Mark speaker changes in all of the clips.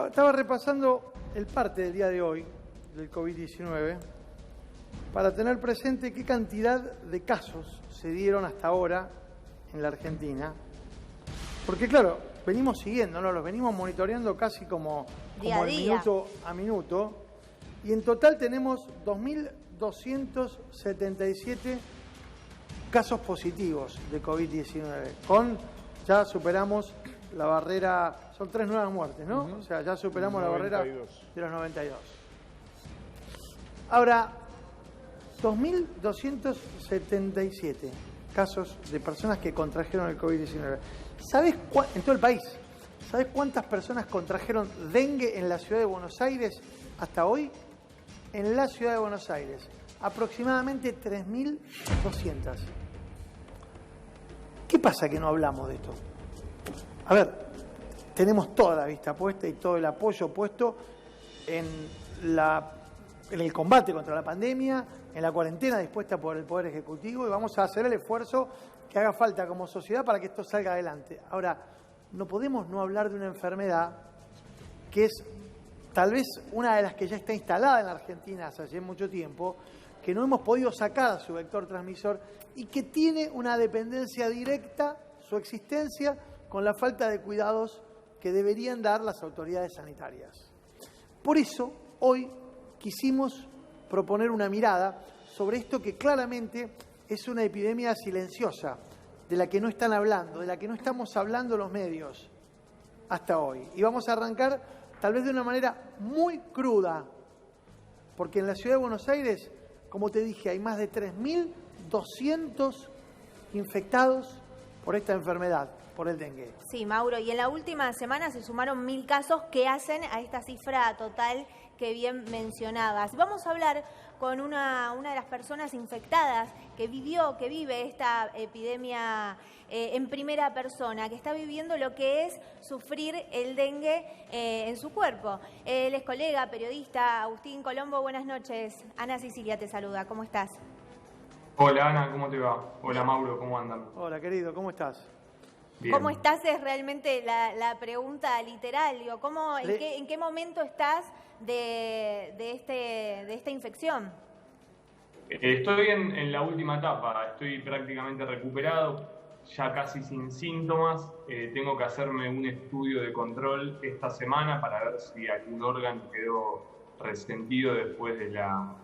Speaker 1: Estaba repasando el parte del día de hoy del COVID-19 para tener presente qué cantidad de casos se dieron hasta ahora en la Argentina. Porque claro, venimos siguiendo, ¿no? Los venimos monitoreando casi como
Speaker 2: día a día,
Speaker 1: minuto a minuto. Y en total tenemos 2.277 casos positivos de COVID-19. Ya superamos la barrera, son 3 nuevas muertes, ¿no? O sea, ya superamos 92. La barrera de los 92. Ahora, 2.277 casos de personas que contrajeron el COVID-19. ¿Sabes en todo el país? ¿Sabes cuántas personas contrajeron dengue en la ciudad de Buenos Aires hasta hoy? En la ciudad de Buenos Aires, aproximadamente 3.200. ¿Qué pasa que no hablamos de esto? A ver, tenemos toda la vista puesta y todo el apoyo puesto en el combate contra la pandemia, en la cuarentena dispuesta por el Poder Ejecutivo, y vamos a hacer el esfuerzo que haga falta como sociedad para que esto salga adelante. Ahora, no podemos no hablar de una enfermedad que es tal vez una de las que ya está instalada en la Argentina hace mucho tiempo, que no hemos podido sacar a su vector transmisor y que tiene una dependencia directa, su existencia, con la falta de cuidados que deberían dar las autoridades sanitarias. Por eso, hoy quisimos proponer una mirada sobre esto que claramente es una epidemia silenciosa, de la que no están hablando, de la que no estamos hablando los medios hasta hoy. Y vamos a arrancar tal vez de una manera muy cruda, porque en la ciudad de Buenos Aires, como te dije, hay más de 3.200 infectados por esta enfermedad, por el dengue.
Speaker 2: Sí, Mauro, y en la última semana se sumaron 1.000 casos que hacen a esta cifra total que bien mencionabas. Vamos a hablar con una de las personas infectadas que vive esta epidemia en primera persona, que está viviendo lo que es sufrir el dengue en su cuerpo. Él es colega, periodista, Agustín Colombo. Buenas noches. Ana Sicilia te saluda. ¿Cómo estás?
Speaker 3: Hola Ana, ¿cómo te va? Hola Mauro, ¿cómo andan?
Speaker 1: Hola querido, ¿cómo estás?
Speaker 3: Bien.
Speaker 2: ¿Cómo estás? Es realmente la pregunta literal. Digo, ¿en qué momento estás de esta infección?
Speaker 3: Estoy en la última etapa, estoy prácticamente recuperado, ya casi sin síntomas. Tengo que hacerme un estudio de control esta semana para ver si algún órgano quedó resentido después de la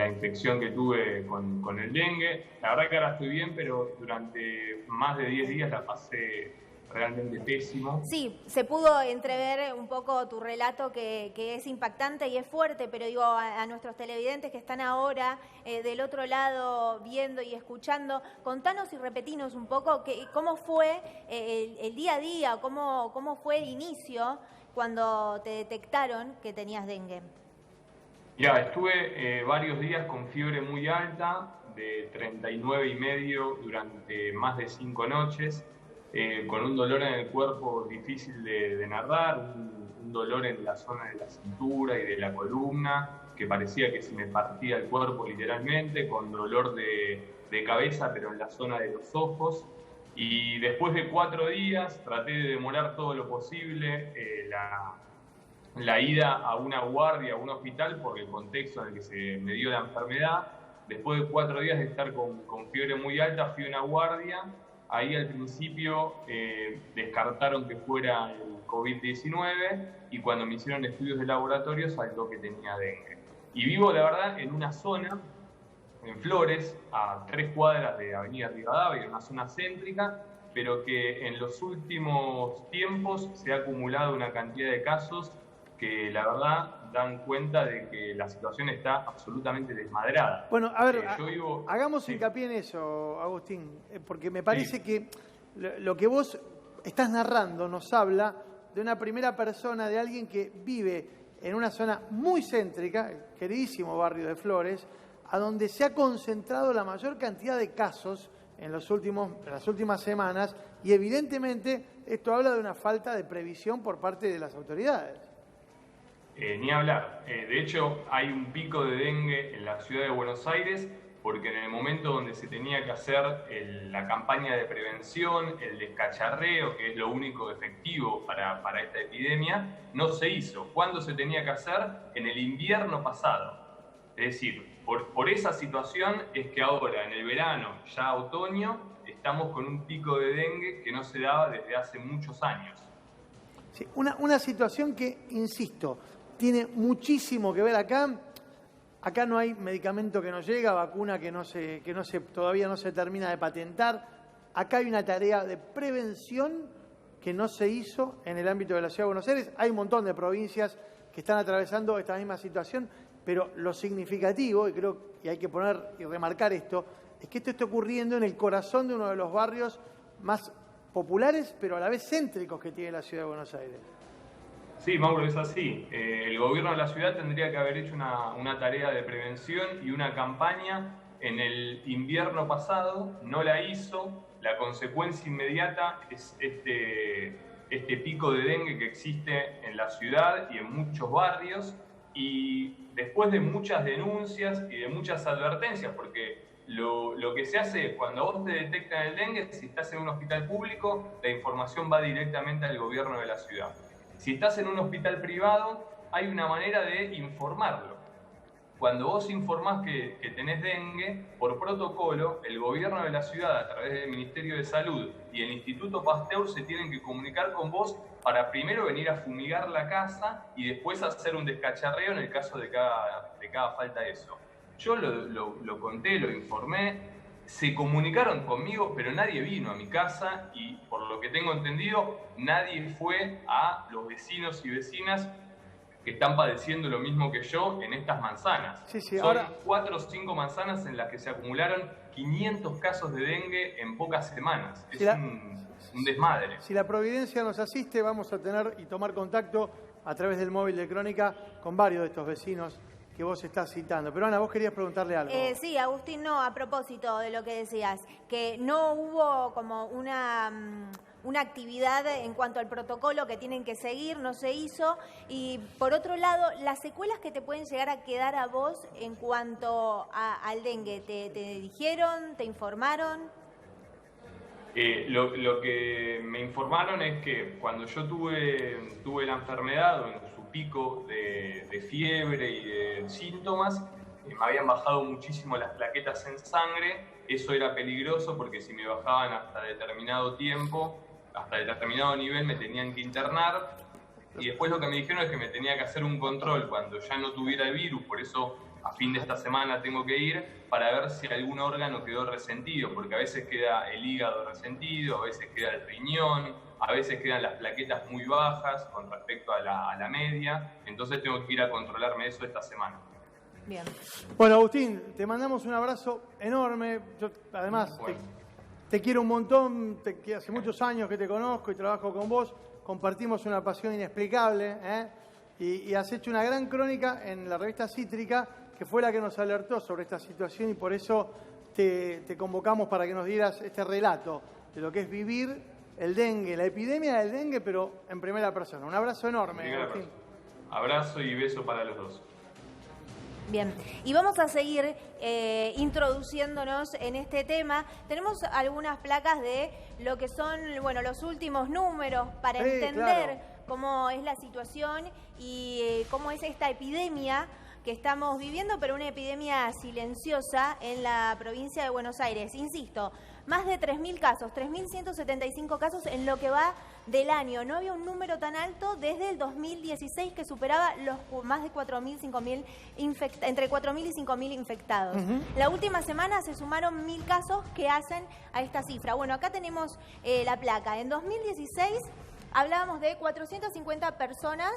Speaker 3: infección que tuve con el dengue. La verdad que ahora estoy bien, pero durante más de 10 días la pasé realmente pésimo.
Speaker 2: Sí, se pudo entrever un poco tu relato que es impactante y es fuerte, pero digo a nuestros televidentes que están ahora del otro lado viendo y escuchando, contanos y repetinos un poco cómo fue el día a día, cómo fue el inicio cuando te detectaron que tenías dengue.
Speaker 3: Ya, estuve varios días con fiebre muy alta, de 39,5 durante más de 5 noches, con un dolor en el cuerpo difícil de narrar, un dolor en la zona de la cintura y de la columna, que parecía que se me partía el cuerpo literalmente, con dolor de cabeza, pero en la zona de los ojos. Y después de 4 días traté de demorar todo lo posible la ida a una guardia, a un hospital, por el contexto en el que se me dio la enfermedad. Después de 4 días de estar con fiebre muy alta, fui a una guardia. Ahí al principio descartaron que fuera el COVID-19 y cuando me hicieron estudios de laboratorio saltó que tenía dengue. Y vivo, la verdad, en una zona, en Flores, a 3 cuadras de Avenida Rivadavia, en una zona céntrica, pero que en los últimos tiempos se ha acumulado una cantidad de casos que la verdad dan cuenta de que la situación está absolutamente desmadrada.
Speaker 1: Bueno, a ver, hagamos hincapié en eso, Agustín, porque me parece que lo que vos estás narrando nos habla de una primera persona, de alguien que vive en una zona muy céntrica, el queridísimo barrio de Flores, a donde se ha concentrado la mayor cantidad de casos en las últimas semanas, y evidentemente esto habla de una falta de previsión por parte de las autoridades.
Speaker 3: Ni hablar. De hecho, hay un pico de dengue en la ciudad de Buenos Aires porque en el momento donde se tenía que hacer la campaña de prevención, el descacharreo, que es lo único efectivo para esta epidemia, no se hizo. ¿Cuándo se tenía que hacer? En el invierno pasado. Es decir, por esa situación es que ahora, en el verano, ya otoño, estamos con un pico de dengue que no se daba desde hace muchos años.
Speaker 1: Sí, una situación que, insisto, tiene muchísimo que ver acá. Acá no hay medicamento que no llega, vacuna que todavía no se termina de patentar. Acá hay una tarea de prevención que no se hizo en el ámbito de la Ciudad de Buenos Aires. Hay un montón de provincias que están atravesando esta misma situación, pero lo significativo, y creo que hay que poner y remarcar esto, es que esto está ocurriendo en el corazón de uno de los barrios más populares, pero a la vez céntricos que tiene la Ciudad de Buenos Aires.
Speaker 3: Sí, Mauro, es así. El gobierno de la ciudad tendría que haber hecho una tarea de prevención y una campaña en el invierno pasado, no la hizo. La consecuencia inmediata es este pico de dengue que existe en la ciudad y en muchos barrios, y después de muchas denuncias y de muchas advertencias, porque lo que se hace es, cuando vos te detectan el dengue, si estás en un hospital público, la información va directamente al gobierno de la ciudad. Si estás en un hospital privado, hay una manera de informarlo. Cuando vos informás que tenés dengue, por protocolo, el gobierno de la ciudad, a través del Ministerio de Salud y el Instituto Pasteur, se tienen que comunicar con vos para primero venir a fumigar la casa y después hacer un descacharreo en el caso de cada falta de eso. Yo lo conté, lo informé. Se comunicaron conmigo, pero nadie vino a mi casa y, por lo que tengo entendido, nadie fue a los vecinos y vecinas que están padeciendo lo mismo que yo en estas manzanas.
Speaker 1: Sí,
Speaker 3: Son
Speaker 1: ahora
Speaker 3: 4 o 5 manzanas en las que se acumularon 500 casos de dengue en pocas semanas. Es un desmadre.
Speaker 1: Si la Providencia nos asiste, vamos a tener y tomar contacto a través del móvil de Crónica con varios de estos vecinos que vos estás citando. Pero Ana, vos querías preguntarle algo.
Speaker 2: Sí, Agustín, no, a propósito de lo que decías, que no hubo como una actividad en cuanto al protocolo que tienen que seguir, no se hizo. Y por otro lado, las secuelas que te pueden llegar a quedar a vos en cuanto al dengue, ¿te dijeron, te informaron?
Speaker 3: Lo que me informaron es que cuando yo tuve la enfermedad, o en su pico de fiebre y de síntomas, me habían bajado muchísimo las plaquetas en sangre. Eso era peligroso porque si me bajaban hasta determinado tiempo, hasta determinado nivel, me tenían que internar. Y después lo que me dijeron es que me tenía que hacer un control cuando ya no tuviera el virus, por eso a fin de esta semana tengo que ir para ver si algún órgano quedó resentido, porque a veces queda el hígado resentido, a veces queda el riñón, a veces quedan las plaquetas muy bajas con respecto a la media, entonces tengo que ir a controlarme eso esta semana.
Speaker 2: Bien.
Speaker 1: Bueno, Agustín, te mandamos un abrazo enorme. Yo, además,
Speaker 3: Bueno.
Speaker 1: te quiero un montón, hace muchos años que te conozco y trabajo con vos, compartimos una pasión inexplicable, y has hecho una gran crónica en la revista Cítrica, que fue la que nos alertó sobre esta situación, y por eso te convocamos para que nos dieras este relato de lo que es vivir el dengue, la epidemia del dengue, pero en primera persona. Un abrazo enorme, Agustín.
Speaker 3: Abrazo y beso para los dos.
Speaker 2: Bien, y vamos a seguir introduciéndonos en este tema. Tenemos algunas placas de lo que son, bueno, los últimos números para entender cómo es la situación y cómo es esta epidemia que estamos viviendo, pero una epidemia silenciosa en la provincia de Buenos Aires. Insisto, más de 3.000 casos, 3.175 casos en lo que va del año. No había un número tan alto desde el 2016 que superaba los más de 4.000, 5.000 entre 4.000 y 5.000 infectados. La última semana se sumaron 1.000 casos que hacen a esta cifra. Bueno, acá tenemos la placa. En 2016 hablábamos de 450 personas.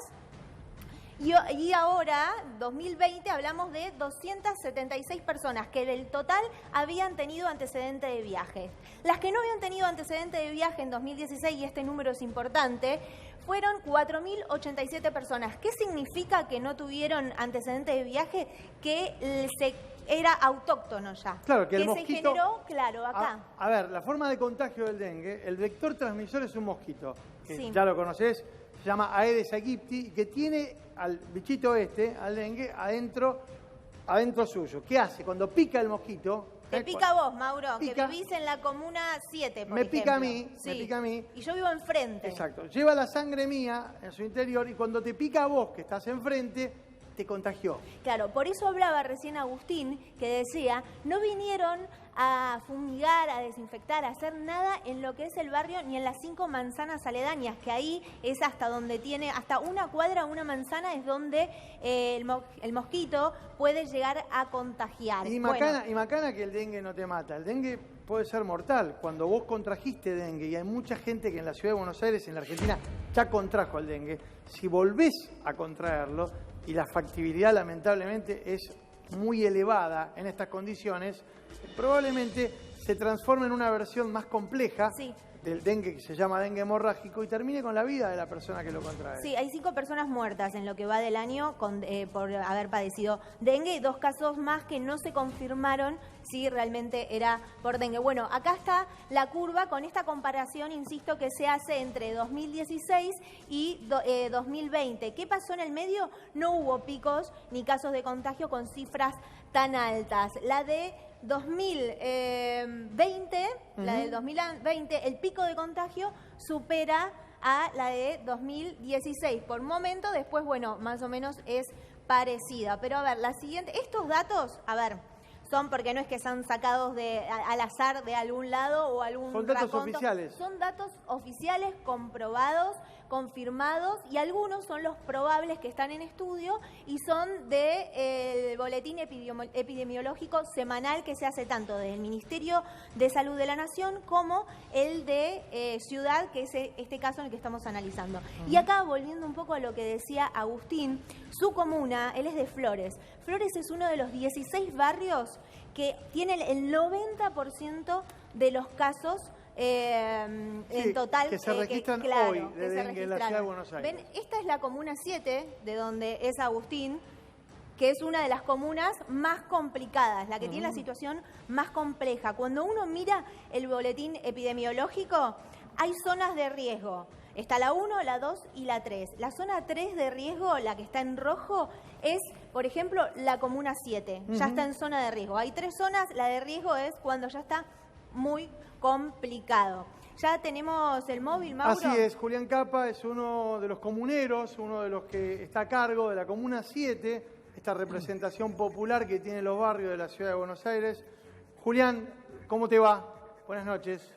Speaker 2: Y ahora, 2020, hablamos de 276 personas que del total habían tenido antecedente de viaje. Las que no habían tenido antecedente de viaje en 2016, y este número es importante, fueron 4.087 personas. ¿Qué significa que no tuvieron antecedente de viaje? Que era autóctono ya.
Speaker 1: Claro, que el
Speaker 2: mosquito se generó, claro, acá.
Speaker 1: A ver, la forma de contagio del dengue, el vector transmisor es un mosquito, que
Speaker 2: Sí.
Speaker 1: ya lo conocés, se llama Aedes aegypti, que tiene al bichito al dengue, adentro adentro suyo. ¿Qué hace? Cuando pica el mosquito...
Speaker 2: Te pica a vos, Mauro,
Speaker 1: pica,
Speaker 2: que vivís en la comuna 7, por
Speaker 1: me
Speaker 2: ejemplo.
Speaker 1: pica a mí,
Speaker 2: Sí.
Speaker 1: me pica a mí.
Speaker 2: Y yo vivo enfrente.
Speaker 1: Exacto. Lleva la sangre mía en su interior y cuando te pica a vos, que estás enfrente, te contagió.
Speaker 2: Claro, por eso hablaba recién Agustín, que decía, no vinieron a fumigar, a desinfectar, a hacer nada en lo que es el barrio ni en las 5 manzanas aledañas, que ahí es hasta donde tiene, hasta una cuadra, una manzana es donde el mosquito puede llegar a contagiar.
Speaker 1: Y macana que el dengue no te mata. El dengue puede ser mortal. Cuando vos contrajiste dengue, y hay mucha gente que en la ciudad de Buenos Aires, en la Argentina, ya contrajo el dengue, si volvés a contraerlo, y la factibilidad lamentablemente es muy elevada en estas condiciones, probablemente se transforme en una versión más compleja del dengue, que se llama dengue hemorrágico, y termine con la vida de la persona que lo contrae.
Speaker 2: Sí, hay 5 personas muertas en lo que va del año por haber padecido dengue y 2 casos más que no se confirmaron si realmente era por dengue. Bueno, acá está la curva con esta comparación, insisto, que se hace entre 2016 y 2020. ¿Qué pasó en el medio? No hubo picos ni casos de contagio con cifras tan altas. La de 2020, la del 2020, el pico de contagio supera a la de 2016 por momento, después, bueno, más o menos es parecida. Pero a ver, la siguiente, estos datos, a ver, son porque no es que sean sacados al azar de algún lado o algún
Speaker 1: Son datos
Speaker 2: raconto.
Speaker 1: oficiales.
Speaker 2: Son datos oficiales, comprobados, confirmados, y algunos son los probables que están en estudio y son del boletín epidemiológico semanal que se hace tanto del Ministerio de Salud de la Nación como el de Ciudad, que es este caso en el que estamos analizando. Y acá, volviendo un poco a lo que decía Agustín, su comuna, él es de Flores. Flores es uno de los 16 barrios que tienen el 90% de los casos en total
Speaker 1: que se registran hoy de dengue en la ciudad de Buenos Aires.
Speaker 2: Ven, esta es la comuna 7, de donde es Agustín, que es una de las comunas más complicadas, la que tiene la situación más compleja. Cuando uno mira el boletín epidemiológico, hay zonas de riesgo. Está la 1, la 2 y la 3. La zona 3 de riesgo, la que está en rojo, es, por ejemplo, la comuna 7. Ya está en zona de riesgo. Hay 3 zonas, la de riesgo es cuando ya está muy complicado. Ya tenemos el móvil, Mauro.
Speaker 1: Así es, Julián Capa es uno de los comuneros, uno de los que está a cargo de la Comuna 7, esta representación popular que tiene los barrios de la ciudad de Buenos Aires. Julián, ¿cómo te va? Buenas noches.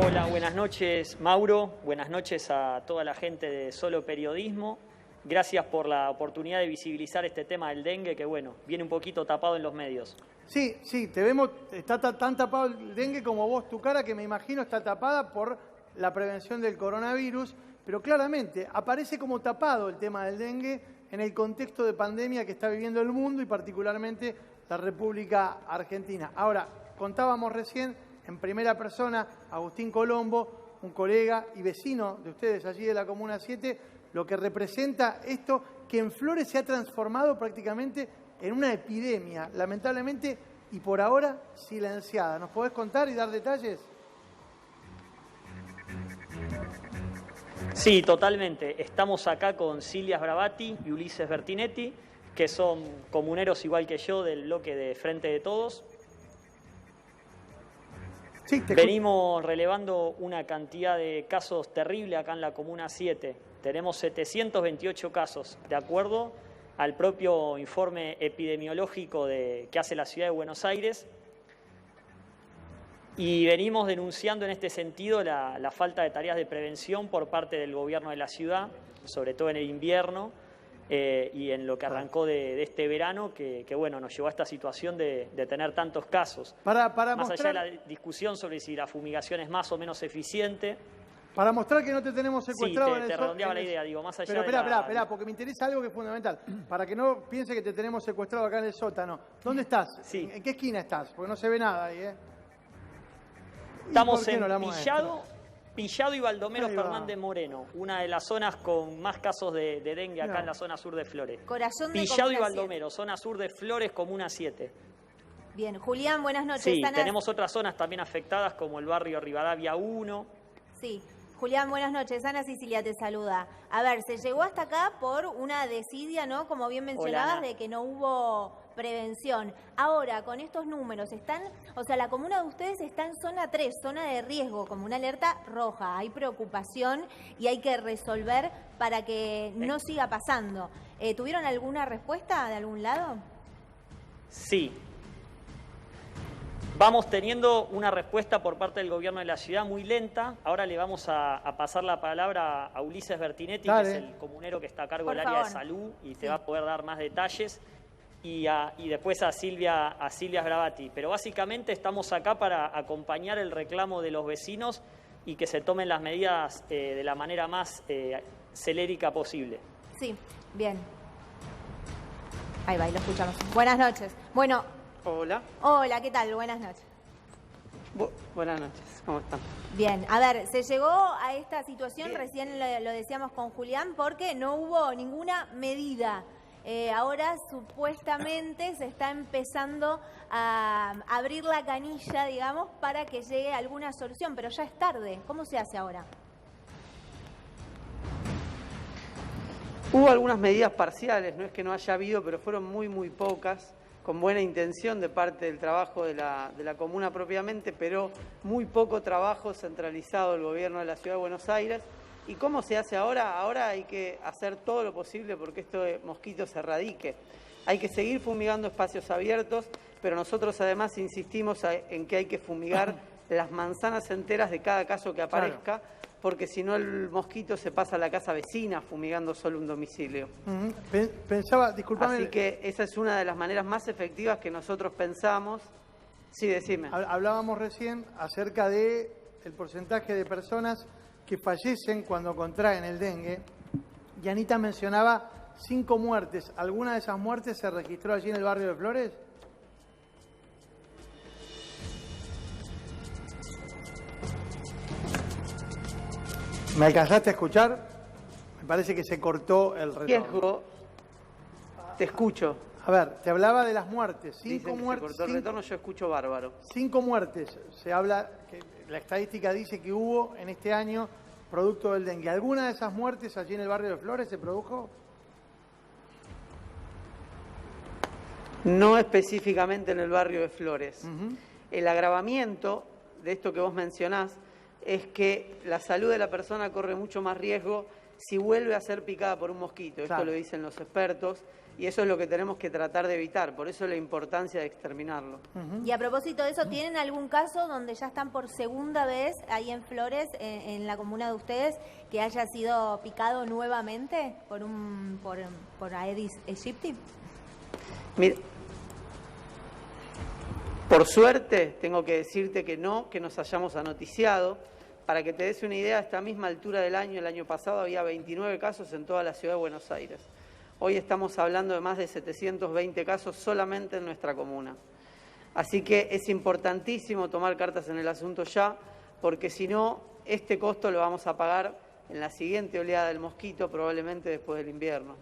Speaker 4: Hola, buenas noches, Mauro. Buenas noches a toda la gente de Solo Periodismo. Gracias por la oportunidad de visibilizar este tema del dengue, que bueno, viene un poquito tapado en los medios.
Speaker 1: Sí, te vemos, está tan tapado el dengue como vos, tu cara, que me imagino está tapada por la prevención del coronavirus, pero claramente aparece como tapado el tema del dengue en el contexto de pandemia que está viviendo el mundo y particularmente la República Argentina. Ahora, contábamos recién en primera persona Agustín Colombo, un colega y vecino de ustedes allí de la Comuna 7, lo que representa esto que en Flores se ha transformado prácticamente en una epidemia, lamentablemente, y por ahora silenciada. ¿Nos podés contar y dar detalles?
Speaker 4: Sí, totalmente. Estamos acá con Silvia Bravati y Ulises Bertinetti, que son comuneros igual que yo del bloque de Frente de Todos.
Speaker 1: Sí,
Speaker 4: Venimos relevando una cantidad de casos terrible acá en la Comuna 7. Tenemos 728 casos, de acuerdo al propio informe epidemiológico que hace la Ciudad de Buenos Aires. Y venimos denunciando en este sentido la falta de tareas de prevención por parte del gobierno de la ciudad, sobre todo en el invierno, y en lo que arrancó de este verano, que bueno, nos llevó a esta situación de tener tantos casos.
Speaker 1: Para
Speaker 4: más
Speaker 1: mostrar,
Speaker 4: allá de la discusión sobre si la fumigación es más o menos eficiente.
Speaker 1: Para mostrar que no te tenemos secuestrado
Speaker 4: Sí, te redondeaba la idea, digo, más allá
Speaker 1: pero
Speaker 4: de
Speaker 1: esperá, porque me interesa algo que es fundamental. Para que no piense que te tenemos secuestrado acá en el sótano. ¿Dónde estás?
Speaker 4: Sí.
Speaker 1: ¿En qué esquina estás? Porque no se ve nada ahí, ¿eh?
Speaker 4: Estamos
Speaker 1: ¿Por qué
Speaker 4: en
Speaker 1: no la
Speaker 4: Pillado y Baldomero
Speaker 1: Ahí va.
Speaker 4: Fernández Moreno, una de las zonas con más casos de dengue acá en la zona sur de Flores.
Speaker 2: Corazón de
Speaker 4: Pillado y
Speaker 2: Comuna 7.
Speaker 4: Baldomero, zona sur de Flores, Comuna 7.
Speaker 2: Bien, Julián, buenas noches.
Speaker 4: Sí,
Speaker 2: Ana.
Speaker 4: tenemos otras zonas también afectadas como el barrio Rivadavia 1.
Speaker 2: Sí. Julián, buenas noches. Ana Sicilia te saluda. A ver, se llegó hasta acá por una desidia, ¿no? Como bien mencionabas, de que no hubo prevención. Ahora, con estos números, la comuna de ustedes está en zona 3, zona de riesgo, como una alerta roja. Hay preocupación y hay que resolver para que no siga pasando. ¿Tuvieron alguna respuesta de algún lado?
Speaker 4: Sí. Vamos teniendo una respuesta por parte del gobierno de la ciudad muy lenta. Ahora le vamos a pasar la palabra a Ulises Bertinetti, que es el comunero que está a cargo del área de salud y te va a poder dar más detalles. Y después a Silvia Sgravati. Pero básicamente estamos acá para acompañar el reclamo de los vecinos y que se tomen las medidas de la manera más celérica posible.
Speaker 2: Sí, bien. Ahí va, ahí lo escuchamos. Buenas noches. Bueno.
Speaker 5: Hola.
Speaker 2: Hola, ¿qué tal? Buenas noches.
Speaker 5: Buenas noches, ¿cómo están?
Speaker 2: Bien, a ver, se llegó a esta situación, recién lo decíamos con Julián, porque no hubo ninguna medida. Ahora supuestamente se está empezando a abrir la canilla, digamos, para que llegue alguna solución, pero ya es tarde. ¿Cómo se hace ahora?
Speaker 5: Hubo algunas medidas parciales, no es que no haya habido, pero fueron muy pocas, con buena intención de parte del trabajo de la comuna propiamente, pero muy poco trabajo centralizado del gobierno de la Ciudad de Buenos Aires. ¿Y cómo se hace ahora? Ahora hay que hacer todo lo posible porque esto de mosquitos se erradique. Hay que seguir fumigando espacios abiertos, pero nosotros además insistimos en que hay que fumigar las manzanas enteras de cada caso que aparezca, porque si no el mosquito se pasa a la casa vecina fumigando solo un domicilio.
Speaker 1: Pensaba, disculpame.
Speaker 5: Así que esa es una de las maneras más efectivas que nosotros pensamos. Sí, decime.
Speaker 1: Hablábamos recién acerca del porcentaje de personas que fallecen cuando contraen el dengue. Y Anita mencionaba 5 muertes. ¿Alguna de esas muertes se registró allí en el barrio de Flores? ¿Me alcanzaste a escuchar? Me parece que se cortó el retorno.
Speaker 5: Viejo, te escucho.
Speaker 1: A ver, te hablaba de las muertes. 5 muertes.
Speaker 5: Se cortó el retorno, yo escucho bárbaro.
Speaker 1: 5 muertes. Se habla, que la estadística dice que hubo en este año producto del dengue. ¿Alguna de esas muertes allí en el barrio de Flores se produjo?
Speaker 5: No específicamente en el barrio de Flores. El agravamiento de esto que vos mencionás es que la salud de la persona corre mucho más riesgo si vuelve a ser picada por un mosquito. Esto lo dicen los expertos y eso es lo que tenemos que tratar de evitar. Por eso la importancia de exterminarlo.
Speaker 2: Y a propósito de eso, ¿tienen algún caso donde ya están por segunda vez ahí en Flores, en la comuna de ustedes, que haya sido picado nuevamente por Aedes aegypti?
Speaker 5: Mira, por suerte, tengo que decirte que no, que nos hayamos anoticiado. Para que te des una idea, a esta misma altura del año, el año pasado, había 29 casos en toda la ciudad de Buenos Aires. Hoy estamos hablando de más de 720 casos solamente en nuestra comuna. Así que es importantísimo tomar cartas en el asunto ya, porque si no, este costo lo vamos a pagar en la siguiente oleada del mosquito, probablemente después del invierno.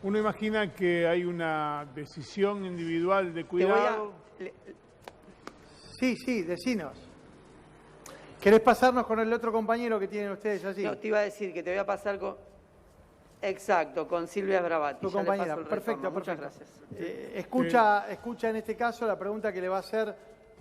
Speaker 6: Uno imagina que hay una decisión individual de cuidado.
Speaker 1: Sí, decinos. ¿Querés pasarnos con el otro compañero que tienen ustedes allí?
Speaker 5: No, te iba a decir que te voy a pasar con... Exacto, con Silvia Sgravati.
Speaker 1: Tu compañera, perfecto.
Speaker 5: Muchas gracias.
Speaker 1: Escucha en este caso la pregunta que le va a hacer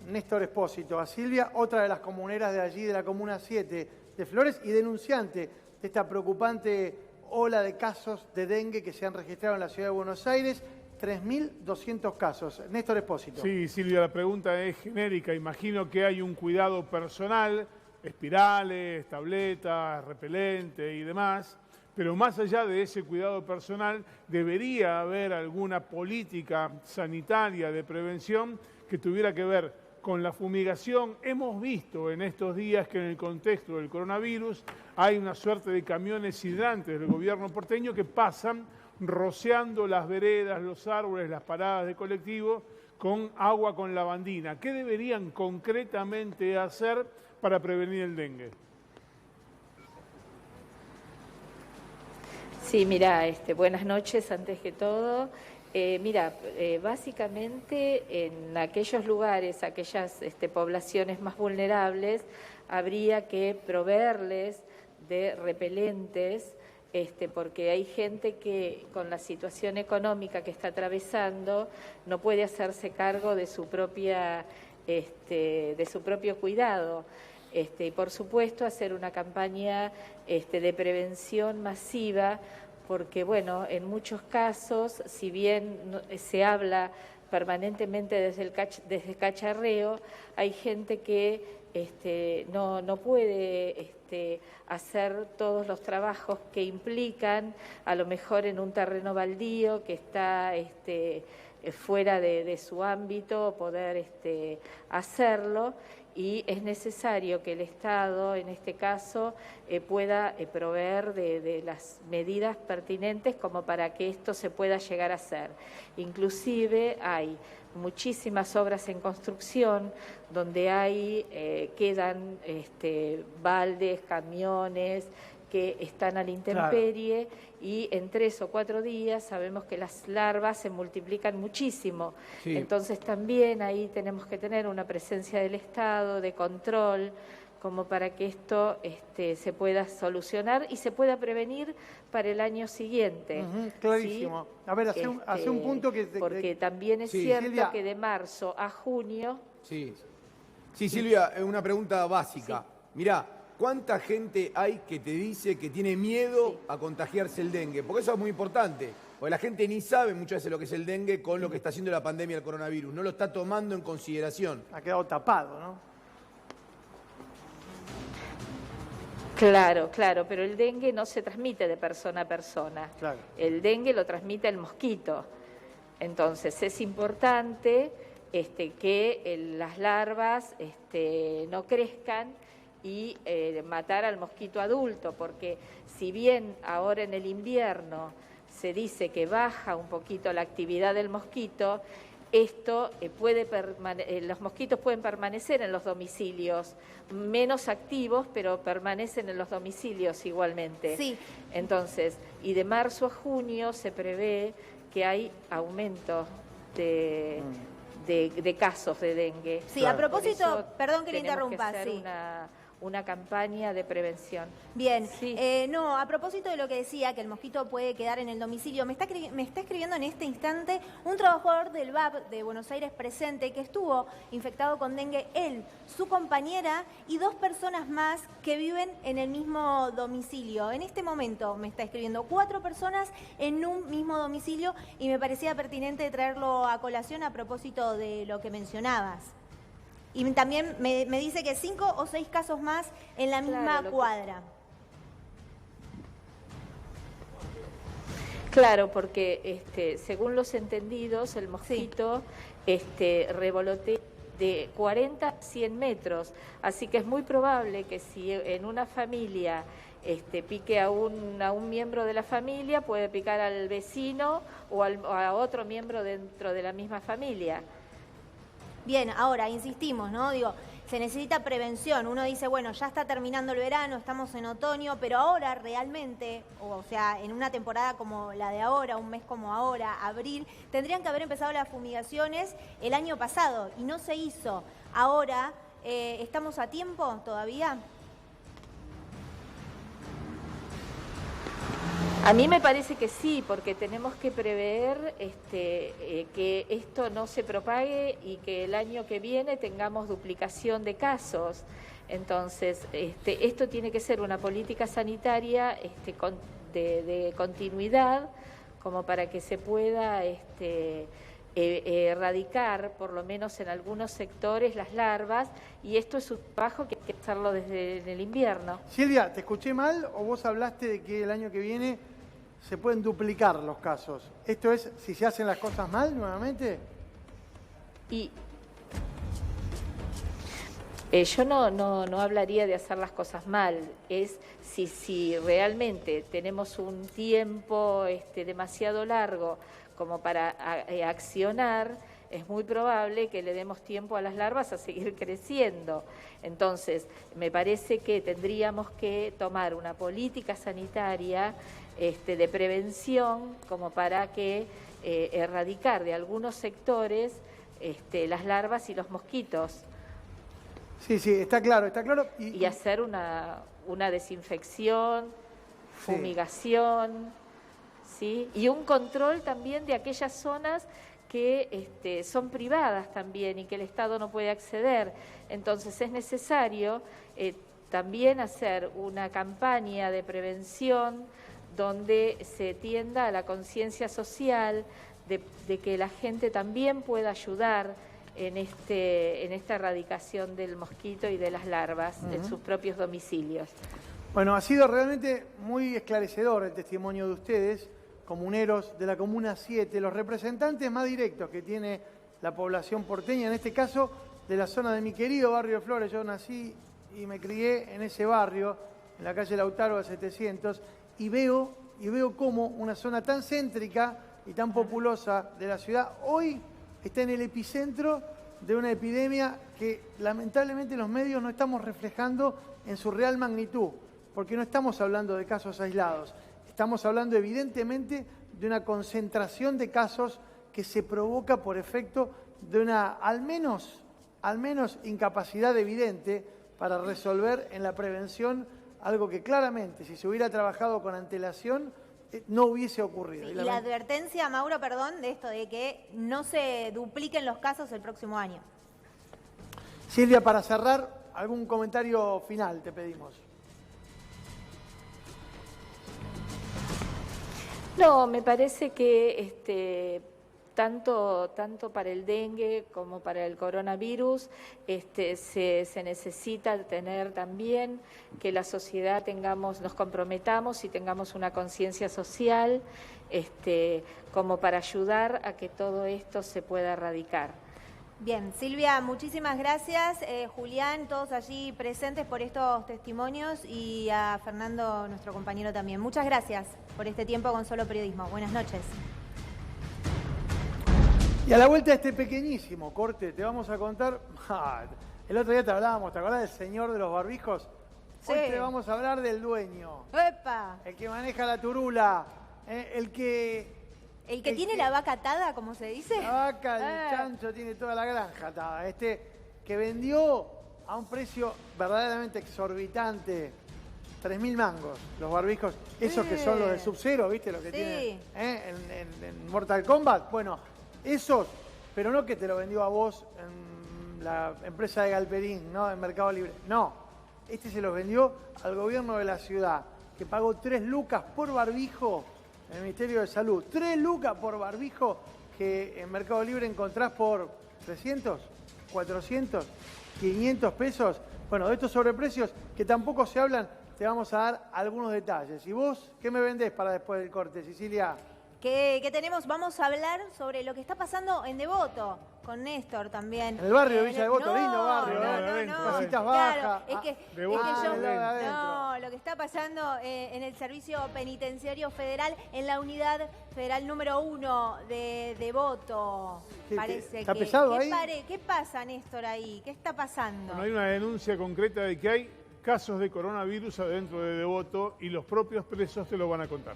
Speaker 1: Néstor Espósito a Silvia, otra de las comuneras de allí, de la Comuna 7 de Flores, y denunciante de esta preocupante ola de casos de dengue que se han registrado en la ciudad de Buenos Aires. 3.200 casos. Néstor Espósito.
Speaker 6: Sí, Silvia, la pregunta es genérica. Imagino que hay un cuidado personal, espirales, tabletas, repelente y demás, pero más allá de ese cuidado personal, debería haber alguna política sanitaria de prevención que tuviera que ver con la fumigación. Hemos visto en estos días que en el contexto del coronavirus hay una suerte de camiones hidrantes del gobierno porteño que pasan rociando las veredas, los árboles, las paradas de colectivo con agua con lavandina. ¿Qué deberían concretamente hacer para prevenir el dengue?
Speaker 7: Sí, mira, buenas noches antes que todo. Básicamente en aquellos lugares, aquellas poblaciones más vulnerables, habría que proveerles de repelentes, porque hay gente que con la situación económica que está atravesando no puede hacerse cargo de su propio cuidado. Y por supuesto hacer una campaña de prevención masiva, porque bueno, en muchos casos, si bien se habla permanentemente desde el cacharreo, hay gente que no puede hacer todos los trabajos que implican, a lo mejor en un terreno baldío que está fuera de su ámbito, poder hacerlo, y es necesario que el Estado, en este caso, pueda proveer de las medidas pertinentes como para que esto se pueda llegar a hacer. Inclusive hay muchísimas obras en construcción donde quedan baldes, camiones que están a la intemperie, claro. Y en 3 o 4 días sabemos que las larvas se multiplican muchísimo. Sí. Entonces también ahí tenemos que tener una presencia del Estado, de control, como para que esto se pueda solucionar y se pueda prevenir para el año siguiente.
Speaker 1: Clarísimo. ¿Sí? A ver, hace un punto que...
Speaker 7: Porque también es cierto, Silvia, que de marzo a junio...
Speaker 8: Sí, Silvia, una pregunta básica. Sí. Mirá, ¿cuánta gente hay que te dice que tiene miedo a contagiarse el dengue? Porque eso es muy importante. Porque la gente ni sabe muchas veces lo que es el dengue con lo que está haciendo la pandemia del coronavirus. No lo está tomando en consideración.
Speaker 1: Ha quedado tapado, ¿no?
Speaker 7: Claro, pero el dengue no se transmite de persona a persona.
Speaker 1: Claro.
Speaker 7: El dengue lo transmite el mosquito. Entonces es importante que las larvas no crezcan y matar al mosquito adulto, porque si bien ahora en el invierno se dice que baja un poquito la actividad del mosquito, los mosquitos pueden permanecer en los domicilios, menos activos, pero permanecen en los domicilios igualmente.
Speaker 2: Sí.
Speaker 7: Entonces, y de marzo a junio se prevé que hay aumento de casos de dengue.
Speaker 2: Sí, claro. A propósito, perdón que le interrumpa,
Speaker 7: sí. Una campaña de prevención.
Speaker 2: Bien,
Speaker 7: sí.
Speaker 2: No, a propósito de lo que decía, que el mosquito puede quedar en el domicilio, me está escribiendo en este instante un trabajador del VAP de Buenos Aires presente que estuvo infectado con dengue, él, su compañera y 2 personas más que viven en el mismo domicilio. En este momento me está escribiendo 4 personas en un mismo domicilio y me parecía pertinente traerlo a colación a propósito de lo que mencionabas. Y también me dice que 5 o 6 casos más en la misma cuadra.
Speaker 7: Claro, porque según los entendidos, el mosquito revolotea de 40 a 100 metros. Así que es muy probable que si en una familia pique a un miembro de la familia, puede picar al vecino o a otro miembro dentro de la misma familia.
Speaker 2: Bien, ahora insistimos, ¿no? Digo, se necesita prevención. Uno dice, bueno, ya está terminando el verano, estamos en otoño, pero ahora realmente, o sea, en una temporada como la de ahora, un mes como ahora, abril, tendrían que haber empezado las fumigaciones el año pasado y no se hizo. Ahora, ¿estamos a tiempo todavía?
Speaker 7: A mí me parece que sí, porque tenemos que prever que esto no se propague y que el año que viene tengamos duplicación de casos. Entonces, esto tiene que ser una política sanitaria de continuidad, como para que se pueda erradicar, por lo menos en algunos sectores, las larvas, y esto es un trabajo que hay que hacerlo desde el invierno.
Speaker 1: Silvia, ¿te escuché mal o vos hablaste de que el año que viene se pueden duplicar los casos? ¿Esto es si se hacen las cosas mal nuevamente?
Speaker 7: Y yo no hablaría de hacer las cosas mal, es si realmente tenemos un tiempo demasiado largo como para accionar, es muy probable que le demos tiempo a las larvas a seguir creciendo. Entonces, me parece que tendríamos que tomar una política sanitaria de prevención como para que erradicar de algunos sectores las larvas y los mosquitos.
Speaker 1: Sí, está claro.
Speaker 7: Y hacer una una desinfección, fumigación, ¿sí? Y un control también de aquellas zonas que son privadas también y que el Estado no puede acceder. Entonces es necesario también hacer una campaña de prevención donde se tienda a la conciencia social de que la gente también pueda ayudar en esta erradicación del mosquito y de las larvas en sus propios domicilios.
Speaker 1: Bueno, ha sido realmente muy esclarecedor el testimonio de ustedes, comuneros de la Comuna 7, los representantes más directos que tiene la población porteña, en este caso de la zona de mi querido barrio de Flores. Yo nací y me crié en ese barrio, en la calle Lautaro de 700, y veo cómo una zona tan céntrica y tan populosa de la ciudad hoy está en el epicentro de una epidemia que lamentablemente los medios no estamos reflejando en su real magnitud, porque no estamos hablando de casos aislados, estamos hablando evidentemente de una concentración de casos que se provoca por efecto de una al menos incapacidad evidente para resolver en la prevención algo que claramente, si se hubiera trabajado con antelación, no hubiese ocurrido.
Speaker 2: Sí, y la advertencia, Mauro, perdón, de esto de que no se dupliquen los casos el próximo año.
Speaker 1: Silvia, para cerrar, algún comentario final te pedimos.
Speaker 7: No, me parece que tanto para el dengue como para el coronavirus se necesita tener también que la sociedad nos comprometamos y tengamos una conciencia social como para ayudar a que todo esto se pueda erradicar.
Speaker 2: Bien, Silvia, muchísimas gracias. Julián, todos allí presentes por estos testimonios y a Fernando, nuestro compañero también. Muchas gracias por este tiempo con Solo Periodismo. Buenas noches.
Speaker 1: Y a la vuelta de este pequeñísimo corte te vamos a contar, el otro día te hablábamos, ¿te acordás del señor de los barbijos?
Speaker 2: Sí.
Speaker 1: Hoy te vamos a hablar del dueño.
Speaker 2: ¡Epa!
Speaker 1: El que maneja la turula, el que
Speaker 2: tiene la vaca atada, como se dice.
Speaker 1: La vaca, el chancho, tiene toda la granja atada. Que vendió a un precio verdaderamente exorbitante, 3.000 mangos, los barbijos, esos que son los de Sub-Zero, ¿viste? Lo que tienen en Mortal Kombat. Bueno, esos, pero no que te lo vendió a vos en la empresa de Galperín, ¿no? En Mercado Libre. No, se los vendió al gobierno de la ciudad, que pagó 3 lucas por barbijo en el Ministerio de Salud. 3 lucas por barbijo que en Mercado Libre encontrás por 300, 400, 500 pesos. Bueno, de estos sobreprecios que tampoco se hablan, te vamos a dar algunos detalles. ¿Y vos qué me vendés para después del corte, Cecilia?
Speaker 2: ¿Qué tenemos? Vamos a hablar sobre lo que está pasando en Devoto, con Néstor también.
Speaker 1: En el barrio de Villa Devoto, lindo barrio.
Speaker 2: No.
Speaker 1: Casitas bajas.
Speaker 2: Claro, es que lo que está pasando en el Servicio Penitenciario Federal, en la unidad federal número 1 de Devoto.
Speaker 1: ¿Está pesado ahí?
Speaker 2: ¿Qué pasa, Néstor, ahí? ¿Qué está pasando?
Speaker 6: Bueno, hay una denuncia concreta de que hay casos de coronavirus adentro de Devoto y los propios presos te lo van a contar.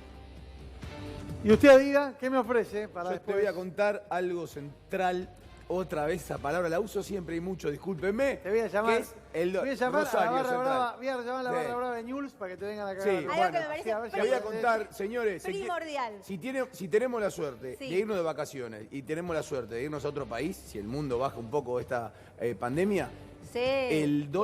Speaker 1: Y usted diga, ¿qué me ofrece para
Speaker 8: Yo
Speaker 1: después?
Speaker 8: te voy a contar algo central, otra vez esa palabra, la uso siempre y mucho, discúlpenme.
Speaker 1: Te voy a llamar, voy a llamar a la barra brava, voy a llamar a la barra brava de News para que te vengan a cagar.
Speaker 8: Sí,
Speaker 2: algo
Speaker 8: bueno,
Speaker 2: que me parece
Speaker 8: te voy a contar, señores,
Speaker 2: primordial.
Speaker 8: si tenemos la suerte de irnos de vacaciones y tenemos la suerte de irnos a otro país, si el mundo baja un poco esta pandemia, el dólar